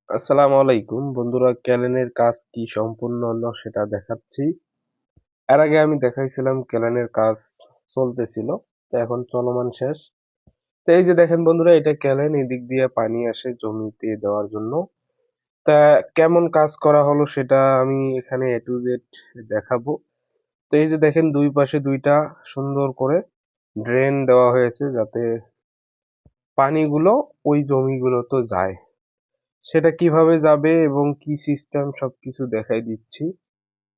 আসসালামু আলাইকুম বন্ধুরা, ক্যানেনের কাজ কি সম্পূর্ণ হলো সেটা দেখাচ্ছি। এর আগে আমি দেখাইছিলাম ক্যানেনের কাজ চলতেছিল, তো এখন চলমান শেষ। তো এই যে দেখেন বন্ধুরা, এটা ক্যানেন, এদিক দিয়ে পানি আসে জমিতে দেওয়ার জন্য। তা কেমন কাজ করা হলো সেটা আমি এখানে এ টু জেড দেখাবো। তো এই যে দেখেন, দুই পাশে দুইটা সুন্দর করে ড্রেন দেওয়া হয়েছে যাতে পানিগুলো ওই জমিগুলোতে যায়। সেটা কিভাবে যাবে এবং কি সিস্টেম সবকিছু দেখাই দিচ্ছি।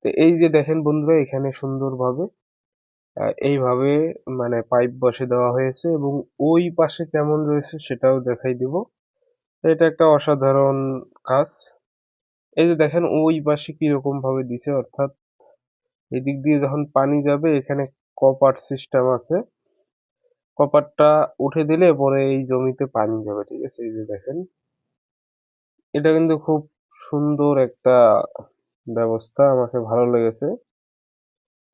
তো এই যে দেখেন বন্ধুরা, এখানে সুন্দরভাবে এইভাবে মানে পাইপ বসে দেওয়া হয়েছে এবং ওই পাশে কেমন রয়েছে সেটাও দেখাই দিব। তো এটা একটা অসাধারণ কাজ। এই যে দেখেন ওই পাশে কিরকম ভাবে দিছে, অর্থাৎ এদিক দিয়ে যখন পানি যাবে এখানে কপার সিস্টেম আছে। কপারটা উঠে দিলে পরে এই জমিতে পানি যাবে, ঠিক আছে? এই যে দেখেন, এটা কিন্তু খুব সুন্দর একটা ব্যবস্থা, আমাকে ভালো লেগেছে।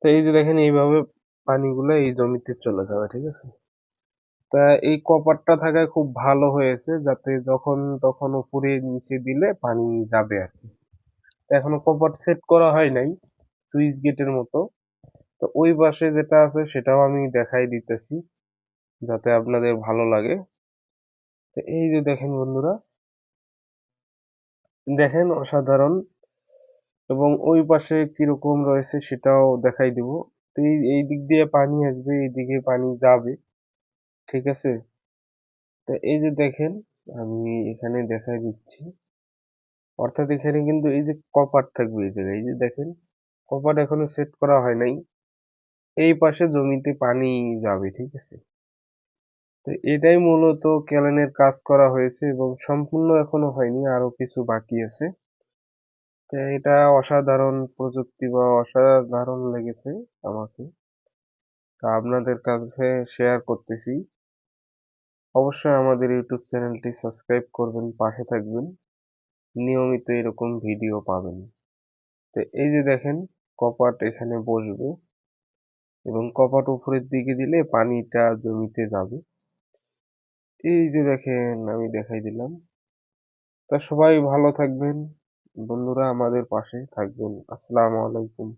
তো এই যে দেখেন, এইভাবে পানিগুলো এই জমিতে চলে যাবে, ঠিক আছে? তা এই কপারটা থাকায় খুব ভালো হয়েছে, যাতে যখন তখন উপরে নিচে দিলে পানি যাবে আর কি। তো এখনো কপার সেট করা হয় নাই, সুইচ গেটের মতো। তো ওই পাশে যেটা আছে সেটাও আমি দেখাই দিতেছি যাতে আপনাদের ভালো লাগে। তো এই যে দেখেন বন্ধুরা, দেখেন অসাধারণ। এবং ওই পাশে কিরকম রয়েছে সেটাও দেখাই দিব। তো এই দিক দিয়ে পানি আসবে, এইদিকে পানি যাবে, ঠিক আছে? তো এই যে দেখেন, আমি এখানে দেখাই দিচ্ছি। অর্থাৎ এখানে কিন্তু এই যে কপার থাকবে এই জায়গায়, এই যে দেখেন, কপার এখনো সেট করা হয় নাই। এই পাশে জমিতে পানি যাবে, ঠিক আছে? তো এটাই মূলত ক্যানেলের কাজ করা হয়েছে এবং সম্পূর্ণ এখনো হয়নি, আরো কিছু বাকি আছে। তো এটা অসাধারণ প্রযুক্তি বা অসাধারণ লেগেছে আমাকে। তা আপনাদের কাছে শেয়ার করতেছি। অবশ্যই আমাদের ইউটিউব চ্যানেলটি সাবস্ক্রাইব করবেন, পাশে থাকবেন, নিয়মিত এরকম ভিডিও পাবেন। তো এই যে দেখেন, কপাট এখানে বসবে এবং কপাট উপরের দিকে দিলে পানিটা জমিতে যাবে। এই যে দেখেন, আমি দেখাই দিলাম। তা সবাই ভালো থাকবেন বন্ধুরা, আমাদের পাশে থাকবেন। আসসালামু আলাইকুম।